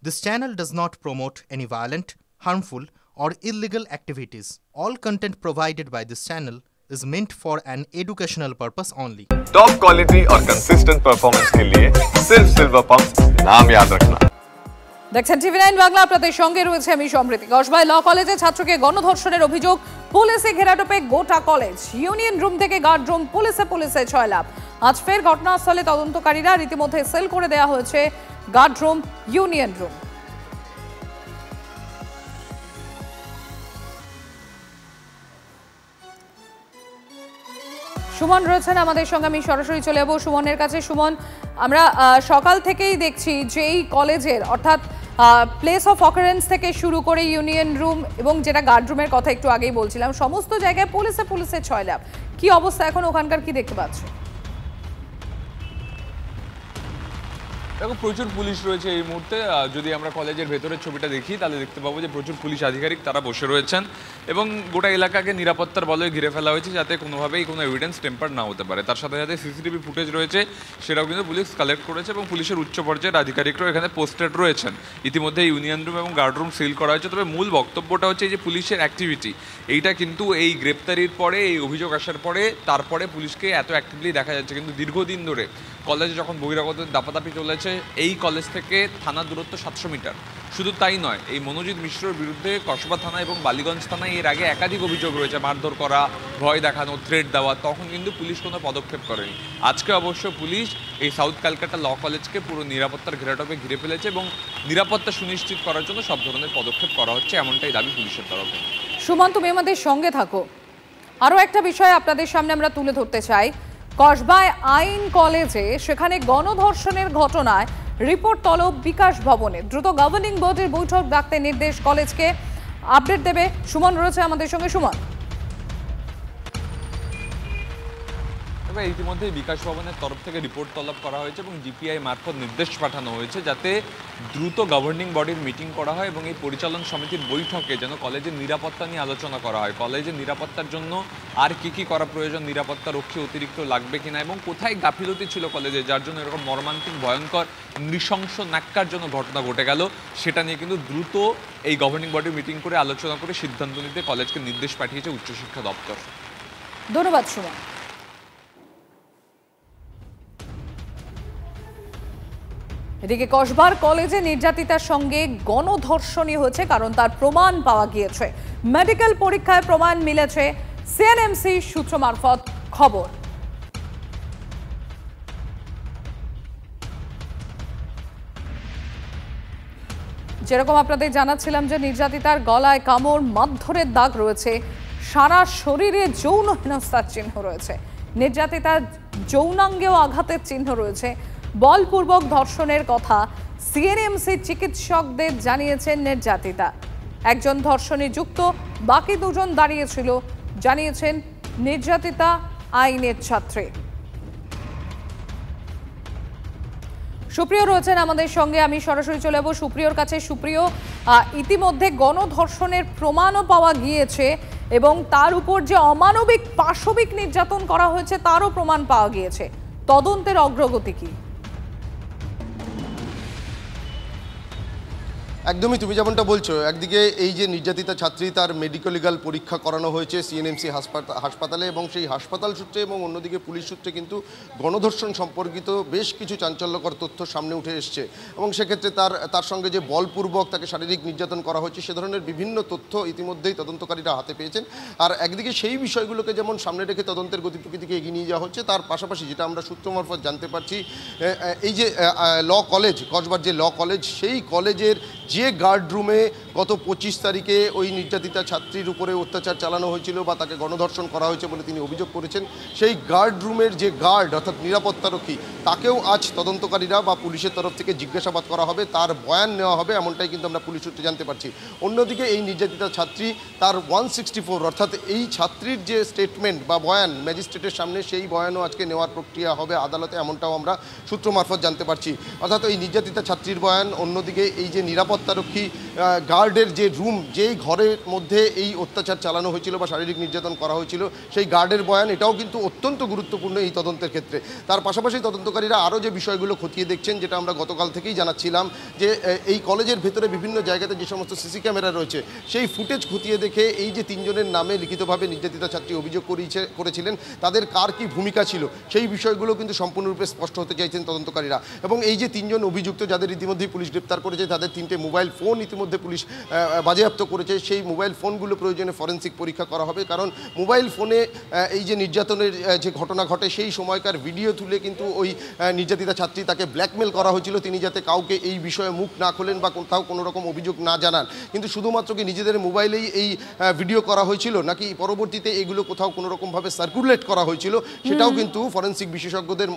This channel does not promote any violent, harmful, or illegal activities. All content provided by this channel is meant for an educational purpose only. Top quality और consistent performance के लिए सिर्फ silver pump नाम याद रखना। দেখছেন টিভি9 বাংলা, আপনাদের সঙ্গে রয়েছে আমি সমৃদ্ধি। কসবায় ল কলেজে ছাত্রকে গণধর্ষণের অভিযোগ, পুলিশে ঘেরাটোপে গোটা কলেজ। ইউনিয়ন রুম থেকে গার্ড রুম, পুলিশে ছয়লাভ। আজ ফের ঘটনাস্থলে তদন্তকারীরা, রীতিমধ্যে সেল করে দেওয়া হয়েছে guard room, union room. Suman রয়েছেন আমাদের সঙ্গে, আমি সরাসরি চলে যাবো সুমনের কাছে। সুমন, আমরা সকাল থেকেই দেখছি যে এই কলেজের অর্থাৎ প্লেস অফ অকারেন্স থেকে শুরু করে ইউনিয়ন রুম এবং যেটা গার্ড রুমের কথা একটু আগেই বলছিলাম, সমস্ত জায়গায় পুলিশে ছয়লাভ। কি অবস্থা এখন ওখানকার, কি দেখতে পাচ্ছ? দেখো, প্রচুর পুলিশ রয়েছে এই মুহূর্তে। যদি আমরা কলেজের ভেতরের ছবিটা দেখি তাহলে দেখতে পাবো যে প্রচুর পুলিশ আধিকারিক তারা বসে রয়েছেন এবং গোটা এলাকাকে নিরাপত্তার বলয়ে ঘিরে ফেলা হয়েছে যাতে কোনোভাবেই কোনো এভিডেন্স টেম্পার না হতে পারে। তার সাথে সাথে সিসিটিভি ফুটেজ রয়েছে, সেটাও কিন্তু পুলিশ কালেক্ট করেছে এবং পুলিশের উচ্চ পর্যায়ের আধিকারিকরাও এখানে পোস্টেড রয়েছেন। ইতিমধ্যে ইউনিয়ন রুম এবং গার্ড রুম সিল করা হয়েছে। তবে মূল বক্তব্যটা হচ্ছে যে পুলিশের অ্যাক্টিভিটি, এইটা কিন্তু এই গ্রেপ্তারির পরে, এই অভিযোগ আসার পরে, তারপরে পুলিশকে এত অ্যাক্টিভলি দেখা যাচ্ছে। কিন্তু দীর্ঘদিন ধরে কলেজে যখন বহিরাগত দাপাদাপি চলেছে, এই কলেজ থেকে থানার দূরত্ব 700 মিটার। শুধু তাই নয়, এই মনোজিৎ মিশ্রর বিরুদ্ধে কসবা থানা এবং বালিগঞ্জ থানায় এর আগে একাধিক অভিযোগ রয়েছে, মারধর করা, ভয় দেখানো, থ্রেট দেওয়া। তখন কিন্তু পুলিশ কোনো পদক্ষেপ করেনি। আজকে অবশ্য পুলিশ এই সাউথ ক্যালকাটা ল কলেজকে পুরো নিরাপত্তার ঘেরাটোপে ঘিরে ফেলেছে এবং নিরাপত্তা সুনিশ্চিত করার জন্য সব ধরনের পদক্ষেপ করা হচ্ছে, এমনটাই দাবি পুলিশের তরফে। সুমন, তুমি আমাদের সঙ্গে থাকো। আরও একটা বিষয় আপনাদের সামনে আমরা তুলে ধরতে চাই। কসবায় আইন কলেজে সেখানে গণধর্ষণের ঘটনায় রিপোর্ট তলব বিকাশ ভবনে। দ্রুত গভর্নিং বোর্ডের বৈঠক ডাকতে নির্দেশ কলেজকে। আপডেট দেবে সুমন রয়েছে আমাদের সঙ্গে। সুমন, তবে ইতিমধ্যেই বিকাশ ভবনের তরফ থেকে রিপোর্ট তলব করা হয়েছে এবং জিপিআই মারফত নির্দেশ পাঠানো হয়েছে যাতে দ্রুত গভর্নিং বডির মিটিং করা হয় এবং এই পরিচালন সমিতির বৈঠকে যেন কলেজের নিরাপত্তা নিয়ে আলোচনা করা হয়। কলেজের নিরাপত্তার জন্য আর কি করা প্রয়োজন, নিরাপত্তা রক্ষী অতিরিক্ত লাগবে কিনা এবং কোথায় গাফিলতি ছিল কলেজে যার জন্য এরকম মর্মান্তিক, ভয়ঙ্কর, নৃশংস, ন্যাক্কারজনক ঘটনা ঘটে গেল, সেটা নিয়ে কিন্তু দ্রুত এই গভর্নিং বডি মিটিং করে আলোচনা করে সিদ্ধান্ত নিতে কলেজকে নির্দেশ পাঠিয়েছে উচ্চশিক্ষা দপ্তর। ধন্যবাদ সুমন। এদিকে কসবার কলেজে নির্যাতিতার সঙ্গে গণধর্ষণই হয়েছে, কারণ তার প্রমাণ পাওয়া গিয়েছে। মেডিকেল পরীক্ষায় প্রমাণ মিলেছে, সিএনএমসি সূত্র মারফত খবর। যেরকম আপনাদের জানাচ্ছিলাম যে নির্যাতিতার গলায় কামড়, মারধরের দাগ রয়েছে, সারা শরীরে যৌন হেনস্থার চিহ্ন রয়েছে, নির্যাতিতার যৌনাঙ্গেও আঘাতের চিহ্ন রয়েছে। বলপূর্বক ধর্ষণের কথা সিএনএমসি চিকিৎসকদের জানিয়েছেন নির্যাতিতা। একজন ধর্ষণে যুক্ত, বাকি দুজন দাঁড়িয়েছিল, জানিয়েছেন নির্যাতিতা আইনের ছাত্রী। সুপ্রিয় রয়েছেন আমাদের সঙ্গে, আমি সরাসরি চলে যাবো সুপ্রিয়র কাছে। সুপ্রিয়, ইতিমধ্যে গণধর্ষণের প্রমাণও পাওয়া গিয়েছে এবং তার উপর যে অমানবিক পাশবিক নির্যাতন করা হয়েছে তারও প্রমাণ পাওয়া গিয়েছে। তদন্তের অগ্রগতি কি? একদমই তুমি যেমনটা বলছো, একদিকে এই যে নির্যাতিতা ছাত্রী, তার মেডিকেল লিগাল পরীক্ষা করানো হয়েছে সিএনএমসি হাসপাতালে এবং সেই হাসপাতাল সূত্রে এবং অন্যদিকে পুলিশ সূত্রে কিন্তু গণধর্ষণ সম্পর্কিত বেশ কিছু চাঞ্চল্যকর তথ্য সামনে উঠে এসছে এবং সেক্ষেত্রে তার সঙ্গে যে বলপূর্বক তাকে শারীরিক নির্যাতন করা হয়েছে সে ধরনের বিভিন্ন তথ্য ইতিমধ্যেই তদন্তকারীরা হাতে পেয়েছেন। আর একদিকে সেই বিষয়গুলোকে যেমন সামনে রেখে তদন্তের গতিপ্রকৃতিকে এগিয়ে নিয়ে যাওয়া হচ্ছে, তার পাশাপাশি যেটা আমরা সূত্র মারফত জানতে পারছি, এই যে ল কলেজ, কসবার যে ল কলেজ, সেই কলেজের যে গার্ড রুমে গত 25 তারিখে ওই নির্যাতিতা ছাত্রীর উপরে অত্যাচার চালানো হয়েছিল বা তাকে গণধর্ষণ করা হয়েছে বলে তিনি অভিযোগ করেছেন, সেই গার্ড রুমের যে গার্ড অর্থাৎ নিরাপত্তারক্ষী, তাকেও আজ তদন্তকারীরা বা পুলিশের তরফ থেকে জিজ্ঞাসাবাদ করা হবে, তার বয়ান নেওয়া হবে, এমনটাই কিন্তু আমরা পুলিশ সূত্রে জানতে পারছি। অন্যদিকে এই নির্যাতিতা ছাত্রী, তার 164 অর্থাৎ এই ছাত্রীর যে স্টেটমেন্ট বা বয়ান ম্যাজিস্ট্রেটের সামনে, সেই বয়ানও আজকে নেওয়ার প্রক্রিয়া হবে আদালতে, এমনটাও আমরা সূত্র মারফত জানতে পারছি। অর্থাৎ এই নির্যাতিতা ছাত্রীর বয়ান, অন্যদিকে এই যে নিরাপত্তারক্ষী গার্ডের যে রুম, যেই ঘরের মধ্যে এই অত্যাচার চালানো হয়েছিল বা শারীরিক নির্যাতন করা হয়েছিল সেই গার্ডের বয়ান, এটাও কিন্তু অত্যন্ত গুরুত্বপূর্ণ এই তদন্তের ক্ষেত্রে। তার পাশাপাশি তদন্তকারীরা আরও যে বিষয়গুলো খতিয়ে দেখছেন, যেটা আমরা গতকাল থেকেই জানাচ্ছিলাম, যে এই কলেজের ভেতরে বিভিন্ন জায়গাতে যে সমস্ত সিসি ক্যামেরা রয়েছে সেই ফুটেজ খতিয়ে দেখে এই যে 3 জনের নামে লিখিতভাবে নির্যাতিতা ছাত্রী অভিযোগ করেছিলেন তাদের কার কি ভূমিকা ছিল সেই বিষয়গুলো কিন্তু সম্পূর্ণরূপে স্পষ্ট হতে চাইছেন তদন্তকারীরা। এবং এই যে 3 জন অভিযুক্ত যাদের ইতিমধ্যেই পুলিশ গ্রেপ্তার করেছে, তাদের 3টে মোবাইল ফোন ইতিমধ্যে পুলিশ বাজেয়াপ্ত করেছে। সেই মোবাইল ফোনগুলো প্রয়োজনে ফরেন্সিক পরীক্ষা করা হবে, কারণ মোবাইল ফোনে এই যে নির্যাতনের যে ঘটনা ঘটে সেই সময়কার ভিডিও তুলে কিন্তু ওই নির্যাতিতা ছাত্রী তাকে ব্ল্যাকমেল করা হয়েছিল, তিনি যাতে কাউকে এই বিষয়ে মুখ না খোলেন বা কোথাও কোনো রকম অভিযোগ না জানান। কিন্তু শুধুমাত্র কি নিজেদের মোবাইলেই এই ভিডিও করা হয়েছিল, নাকি পরবর্তীতে এগুলো কোথাও কোনো রকমভাবে সার্কুলেট করা হয়েছিল, সেটাও কিন্তু ফরেন্সিক বিশেষজ্ঞদের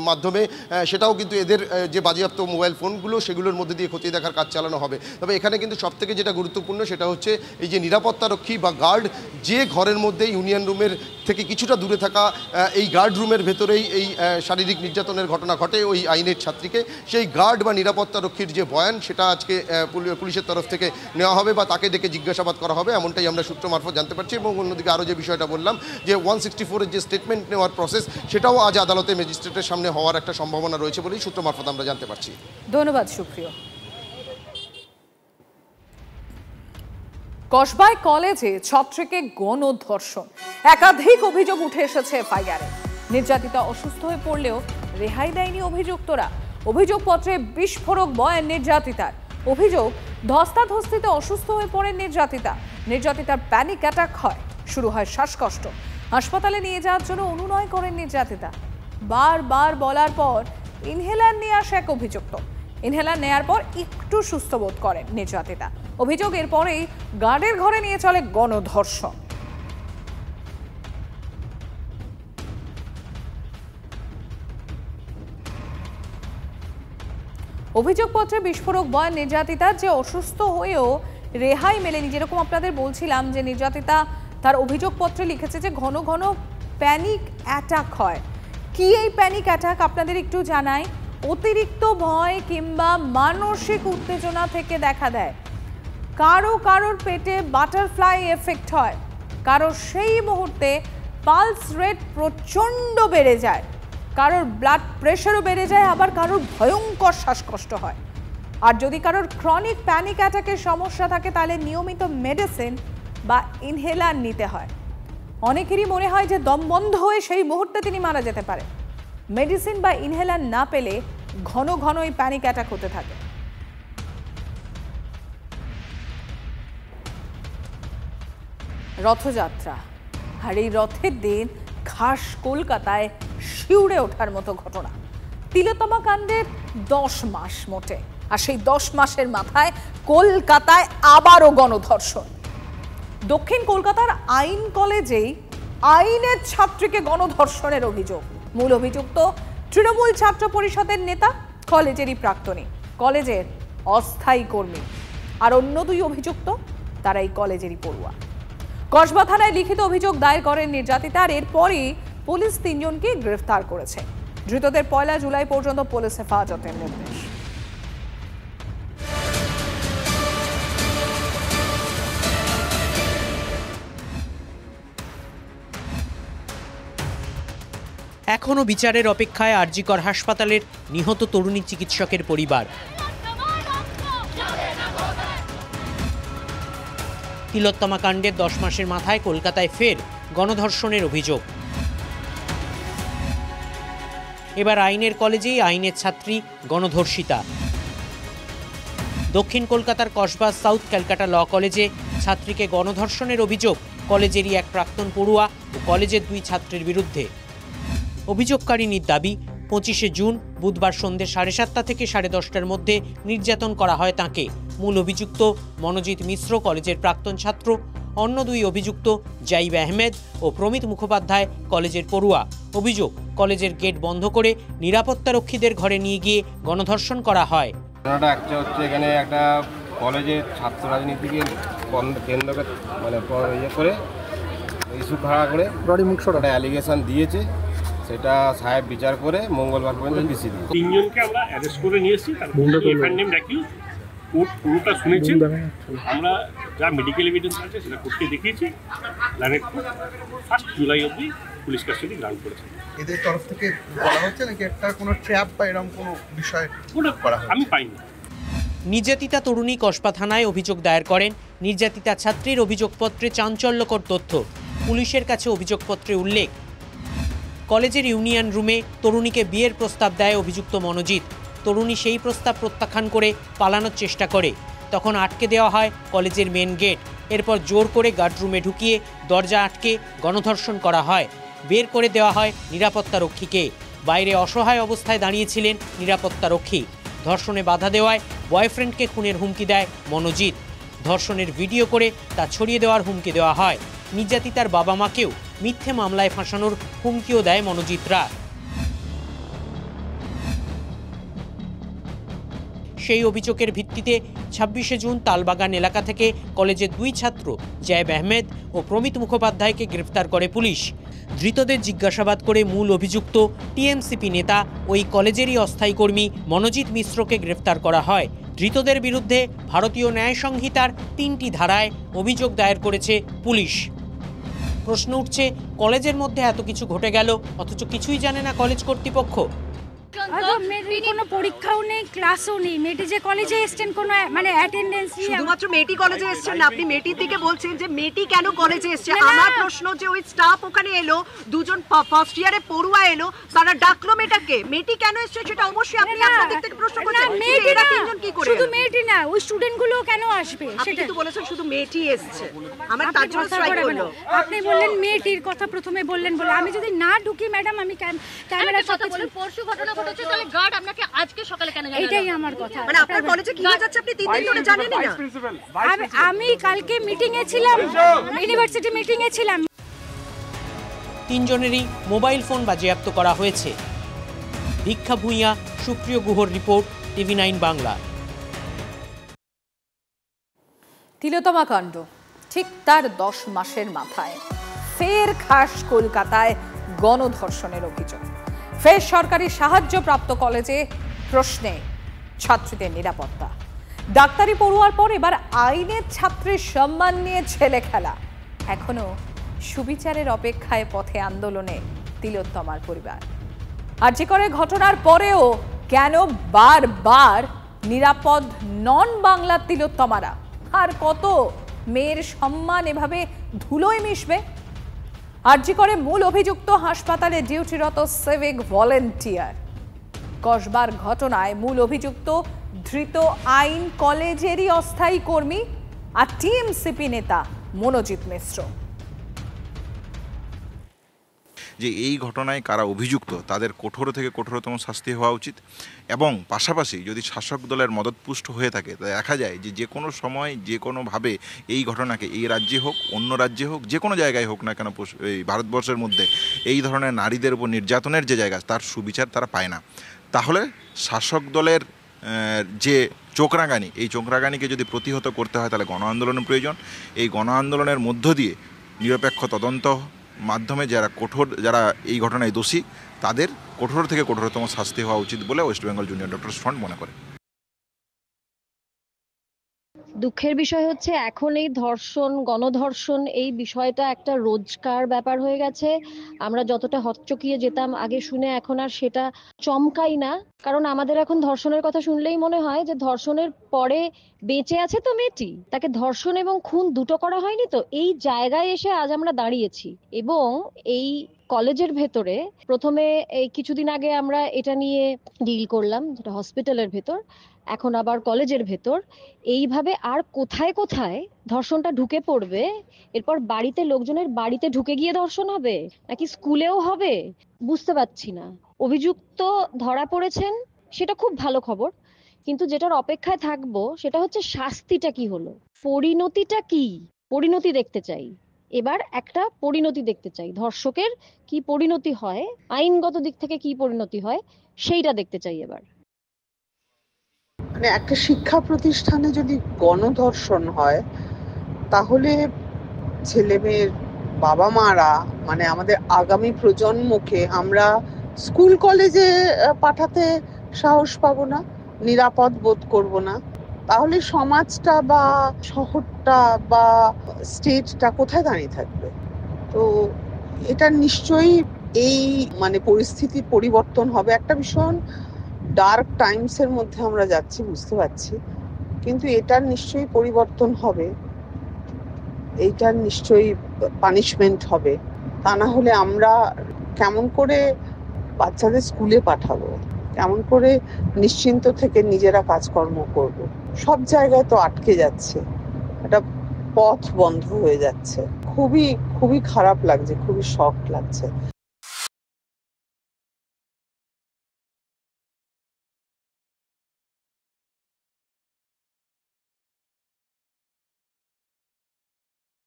মাধ্যমে সেটাও কিন্তু এদের যে বাজেয়াপ্ত মোবাইল ফোনগুলো সেগুলোর মধ্যে দিয়ে খতিয়ে দেখার কাজ চালানো হবে। তবে এখানে কিন্তু সবথেকে যেটা গুরুত্বপূর্ণ সেটা হচ্ছে এই যে নিরাপত্তারক্ষী বা গার্ড, যে ঘরের মধ্যে ইউনিয়ন রুমের থেকে কিছুটা দূরে থাকা এই গার্ড রুমের ভেতরেই এই শারীরিক নির্যাতনের ঘটনা ঘটে ওই আইনের ছাত্রীকে, সেই গার্ড বা নিরাপত্তারক্ষীর যে বয়ান সেটা আজকে পুলিশের তরফ থেকে নেওয়া হবে বা তাকে ডেকে জিজ্ঞাসাবাদ করা হবে, এমনটাই আমরা সূত্র মারফত জানতে পারছি। এবং অন্যদিকে আরও যে বিষয়টা বললাম যে 164-এর যে স্টেটমেন্ট নেওয়ার প্রসেস সেটাও আজ আদালতে ম্যাজিস্ট্রেটের সামনে হওয়ার একটা সম্ভাবনা রয়েছে বলেই সূত্র মারফত আমরা জানতে পারছি। ধন্যবাদ সুপ্রিয়। কসবায় কলেজে ছাত্রীকে গণধর্ষণ, একাধিক অভিযোগ উঠে এসেছে এফআইআরে। নির্যাতিতা অসুস্থ হয়ে পড়লেও রেহাই দেয়নি অভিযুক্তরা। অভিযোগপত্রে বিস্ফোরক বয়ান নির্যাতিতার। অভিযোগ, ধস্তাধস্তিতে অসুস্থ হয়ে পড়েন নির্যাতিতার প্যানিক অ্যাটাক হয়, শুরু হয় শ্বাসকষ্ট। হাসপাতালে নিয়ে যাওয়ার জন্য অনুনয় করেন নির্যাতিতা। বারবার বলার পর ইনহেলার নিয়ে আসে এক অভিযুক্ত। ইনহেলার নেয়ার পর একটু সুস্থ বোধ করেন নির্যাতিতা। অভিযোগ, এরপরেই গার্ডের ঘরে নিয়ে চলে গণধর্ষণ। অভিযোগপত্রে বিস্ফোরক বয়ান নির্যাতিতার, যে অসুস্থ হয়েও রেহাই মেলেনি। যেরকম আপনাদের বলছিলাম যে নির্যাতিতা তার অভিযোগপত্রে লিখেছে যে ঘন ঘন প্যানিক অ্যাটাক হয়। কি এই প্যানিক অ্যাটাক আপনাদের একটু জানাই। অতিরিক্ত ভয় কিংবা মানসিক উত্তেজনা থেকে দেখা দেয়। কারোর পেটে বাটারফ্লাই এফেক্ট হয়, কারোর সেই মুহূর্তে পালস রেট প্রচণ্ড বেড়ে যায়, কারোর ব্লাড প্রেশারও বেড়ে যায়, আবার কারোর ভয়ঙ্কর শ্বাসকষ্ট হয়। আর যদি কারোর ক্রনিক প্যানিক অ্যাটাকের সমস্যা থাকে তাহলে নিয়মিত মেডিসিন বা ইনহেলার নিতে হয়। অনেকেরই মনে হয় যে দম বন্ধ হয়ে সেই মুহূর্তে তিনি মারা যেতে পারে। মেডিসিন বা ইনহেলার না পেলে ঘন ঘন এই প্যানিক অ্যাটাক হতে থাকে। রথযাত্রা, আর এই রথের দিন খাস কলকাতায় শিউরে ওঠার মতো ঘটনা। তিলোত্তমা কাণ্ডের 10 মাস মোটে, আর সেই 10 মাসের মাথায় কলকাতায় আবারও গণধর্ষণ। দক্ষিণ কলকাতার আইন কলেজেই আইনের ছাত্রীকে গণধর্ষণের অভিযোগ। মূল অভিযুক্ত তৃণমূল ছাত্র পরিষদের নেতা, কলেজেরই প্রাক্তনী, কলেজের অস্থায়ী কর্মী। আর অন্য 2 অভিযুক্ত তারা এই কলেজেরই পড়ুয়া। কসবা থানায় লিখিত অভিযোগ দায়ের করেন নির্যাতিতা। আর এরপরই পুলিশ 3 জনকে গ্রেফতার করেছে। ধৃতদের 1 জুলাই পর্যন্ত পুলিশ হেফাজতের নির্দেশ। এখনও বিচারের অপেক্ষায় আরজিকর হাসপাতালের নিহত তরুণী চিকিৎসকের পরিবার। তিলোত্তমা কাণ্ডের 10 মাসের মাথায় কলকাতায় ফের গণধর্ষণের অভিযোগ। এবার আইনের কলেজেই আইনের ছাত্রী গণধর্ষিতা। দক্ষিণ কলকাতার কসবা সাউথ ক্যালকাটা ল কলেজে ছাত্রীকে গণধর্ষণের অভিযোগ কলেজেরই এক প্রাক্তন পড়ুয়া ও কলেজের 2 ছাত্রের বিরুদ্ধে। অভিযোগকারিনীর দাবি, 25শে জুন বুধবার সন্ধ্যে 7:30 থেকে 10:30টার মধ্যে নির্যাতন করা হয় তাঁকে। মূল অভিযুক্ত মনোজিৎ মিশ্র, কলেজের প্রাক্তন ছাত্র। অন্য 2 অভিযুক্ত জাইব আহমেদ ও প্রমিত মুখোপাধ্যায়, কলেজের পড়ুয়া। অভিযোগ, কলেজের গেট বন্ধ করে নিরাপত্তারক্ষীদের ঘরে নিয়ে গিয়ে গণধর্ষণ করা হয়। হচ্ছে এখানে একটা কলেজের ছাত্র রাজনীতিকে কেন্দ্রকে ইয়ে করে ইস্যু খাড়া করে একটা অ্যালিগেশন দিয়েছে, সেটা সাহেব বিচার করে মঙ্গলবার পর্যন্ত পিছিয়ে দিয়েছে। 3 জনকে আমরা অ্যারেস্ট করে নিয়েছি। তার মধ্যে এফআইআর নেম অ্যাকিউজ কোর্ট পুরোটা শুনেছেন, আমরা যা মেডিকেল এভিডেন্স আছে সেটা কোর্টকে দেখিয়েছি। লাইনের কোর্ট 1 জুলাই অবধি পুলিশ কাস্টডি গ্রান্ট করেছে। এদের তরফ থেকে বলা হচ্ছে নাকি একটা কোনো ট্র্যাপ বা এরকম কোনো বিষয় করা হয়? আমি পাইনি। নির্যাতিতা তরুণী কসবা থানায় অভিযোগ দায়ের করেন। নির্যাতিতা ছাত্রীর অভিযোগপত্রে চাঞ্চল্যকর তথ্য। পুলিশের কাছে অভিযোগপত্রে উল্লেখ, কলেজের ইউনিয়ন রুমে তরুণীকে বিয়ের প্রস্তাব দেয় অভিযুক্ত মনোজিৎ। তরুণী সেই প্রস্তাব প্রত্যাখ্যান করে পালানোর চেষ্টা করে। তখন আটকে দেওয়া হয় কলেজের মেন গেট। এরপর জোর করে গার্ডরুমে ঢুকিয়ে দরজা আটকে গণধর্ষণ করা হয়। বের করে দেওয়া হয় নিরাপত্তারক্ষীকে। বাইরে অসহায় অবস্থায় দাঁড়িয়েছিলেন নিরাপত্তারক্ষী। ধর্ষণে বাধা দেওয়ায় বয়ফ্রেন্ডকে খুনের হুমকি দেয় মনোজিৎ। ধর্ষণের ভিডিও করে তা ছড়িয়ে দেওয়ার হুমকি দেওয়া হয়। নির্যাতিতার বাবা মাকেও মিথ্যে মামলায় ফাঁসানোর হুমকিও দেয় মনোজিৎরা। সেই অভিযোগের ভিত্তিতে 26শে জুন তালবাগান এলাকা থেকে কলেজের 2 ছাত্র জয়েব আহমেদ ও প্রমিত মুখোপাধ্যায়কে গ্রেফতার করে পুলিশ। ধৃতদের জিজ্ঞাসাবাদ করে মূল অভিযুক্ত টিএমসিপি নেতা ওই কলেজেরই অস্থায়ী কর্মী মনোজিৎ মিশ্রকে গ্রেফতার করা হয়। ধৃতদের বিরুদ্ধে ভারতীয় ন্যায় সংহিতার 3টি ধারায় অভিযোগ দায়ের করেছে পুলিশ। প্রশ্ন উঠছে, কলেজের মধ্যে এত কিছু ঘটে গেল অথচ কিছুই জানে না কলেজ কর্তৃপক্ষ। মেয়েটির কোনো পরীক্ষাও নেই, ক্লাসও নেই। মেয়েটি যে কলেজে এসছেন কোনো মানে অ্যাটেন্ডেন্স নেই। শুধুমাত্র মেয়েটি কলেজে এসছেন না, আপনি মেয়েটির দিকে বলছেন যে মেয়েটি কেন কলেজে এসছে। আমার প্রশ্ন যে ওই স্টাফ ওখানে এলো, 2জন ফার্স্ট ইয়ারে পড়ুয়া এলো, তারা ডাকলো মেয়েটাকে, মেয়েটি কেন এসছে সেটা অবশ্যই আপনি আপনাদের থেকে প্রশ্ন করছেন। মেয়েটিরা 3জন কি করে? শুধু মেয়েটি না, ওই স্টুডেন্টগুলো কেন আসবে? সেটা তো বলেছেন শুধু মেয়েটি এসছে। আমার তার জন্য স্ট্রাইক হলো। আপনি বললেন মেয়েটির কথা প্রথমে বললেন বলে, আমি যদি না ঢুকি ম্যাডাম, আমি ক্যামেরা সাথে বলি পরশু ঘটনা ঘটেছে, তাহলে গার্ড আপনাকে আজকে সকালে কেন জানালো? এটাই আমার কথা। মানে আপনার কলেজে কি হয়ে যাচ্ছে আপনি 3 দিন ধরে জানেন না? আমি কালকে মিটিং এ ছিলাম, ইউনিভার্সিটি মিটিং এ ছিলাম। 3 জনেরই মোবাইল ফোন বাজেয়াপ্ত করা হয়েছে। ভিক্ষা ভূঁইয়া, সুপ্রিয় গুহর রিপোর্ট, TV9 বাংলা। তিলোত্তমা কাণ্ড ঠিক তার 10 মাসের মাথায় ফের খাস কলকাতায় গণধর্ষণের অভিযোগ। ফের সরকারি সাহায্যপ্রাপ্ত কলেজে প্রশ্নে ছাত্রীদের নিরাপত্তা। ডাক্তারি পড়ুয়ার পর এবার আইনের ছাত্রীর সম্মান নিয়ে ছেলে খেলা। এখনো সুবিচারের অপেক্ষায় পথে আন্দোলনে তিলোত্তমার পরিবার। আরজি করে ঘটনার পরেও কেন বারবার নিরাপদ নন বাংলার তিলোত্তমারা? আর কত মেয়ের সম্মান এভাবে ধুলোয় মিশবে? আরজি করে মূল অভিযুক্ত হাসপাতালে ডিউটিরত সিভিক ভলেন্টিয়ার। কসবার ঘটনায় মূল অভিযুক্ত ধৃত আইন কলেজেরই অস্থায়ী কর্মী আর টিএমসিপি নেতা মনোজিৎ মিশ্র। যে এই ঘটনায় কারা অভিযুক্ত তাদের কঠোর থেকে কঠোরতম শাস্তি হওয়া উচিত, এবং পাশাপাশি যদি শাসক দলের মদতপুষ্ট হয়ে থাকে তা দেখা যায় যে কোনো সময় যে কোনোভাবে এই ঘটনাকে এই রাজ্যে হোক অন্য রাজ্যে হোক যে কোনো জায়গায় হোক না কেন এই ভারতবর্ষের মধ্যে এই ধরনের নারীদের উপর নির্যাতনের যে জায়গা তার সুবিচার তারা পায় না। তাহলে শাসক দলের যে চোখরাঙানি, এই চোখরাঙানিকে যদি প্রতিহত করতে হয় তাহলে গণ আন্দোলনের প্রয়োজন। এই গণ আন্দোলনের মধ্য দিয়ে নিরপেক্ষ তদন্ত মাধ্যমে যারা এই ঘটনায় দোষী তাদের কঠোর থেকে কঠোরতম শাস্তি হওয়া উচিত বলে West Bengal junior doctors front মনে করে। দুঃখের বিষয় হচ্ছে এখন এই ধর্ষণ, গণধর্ষণ এই বিষয়টা একটা রোজকার ব্যাপার হয়ে গেছে। আমরা যতটা হকচকিয়ে যেতাম আগে শুনে, এখন আর সেটা চমকাই না। কারণ আমাদের এখন ধর্ষণের কথা শুনলেই মনে হয় যে ধর্ষণের পরে বেঁচে আছে তো মেয়েটি, তাকে ধর্ষণ এবং খুন দুটো করা হয়নি তো। এই জায়গায় এসে আজ আমরা দাঁড়িয়েছি। এবং এই কলেজের ভেতরে প্রথমে এই কিছুদিন আগে আমরা এটা নিয়ে ডিল করলাম, যেটা হসপিটালের ভেতর, এখন আবার কলেজের ভেতর। এইভাবে আর কোথায় কোথায় ধর্ষণটা ঢুকে পড়বে? এরপর বাড়িতে, লোকজনের বাড়িতে ঢুকে গিয়ে ধর্ষণ হবে নাকি স্কুলেও হবে বুঝতে পারছি না। অভিযুক্ত ধরা পড়েছেন, সেটা খুব ভালো খবর, কিন্তু যেটার অপেক্ষায় থাকবো সেটা হচ্ছে শাস্তিটা কি হলো, পরিণতিটা কি। পরিণতি দেখতে চাই, এবার একটা পরিণতি দেখতে চাই। ধর্ষকের কি পরিণতি হয়, আইনগত দিক থেকে কি পরিণতি হয়, সেইটা দেখতে চাই এবার। মানে একটা শিক্ষা প্রতিষ্ঠানে যদি গণধর্ষণ হয় তাহলে ছেলে মেয়ের বাবা মারা, মানে আমাদের আগামী প্রজন্মকে আমরা স্কুল কলেজে পাঠাতে সাহস পাবো না, নিরাপদ বোধ করব না। তাহলে সমাজটা বা শহরটা বা স্টেটটা কোথায় দাঁড়িয়ে থাকবে? তো এটা নিশ্চয়ই এই মানে পরিস্থিতির পরিবর্তন হবে। একটা ভীষণ ডার্ক টাইমসের মধ্যে আমরা যাচ্ছি, বুঝতে পারছি, কিন্তু এটার নিশ্চয়ই পরিবর্তন হবে, এইটার নিশ্চয়ই পানিশমেন্ট হবে। তা না হলে আমরা কেমন করে বাচ্চাদের স্কুলে পাঠাবো, কেমন করে নিশ্চিন্ত থেকে নিজেরা কাজকর্ম করব? সব জায়গায় তো আটকে যাচ্ছে, একটা পথ বন্ধ হয়ে যাচ্ছে। খুবই খুবই খারাপ লাগছে, খুবই শক লাগছে।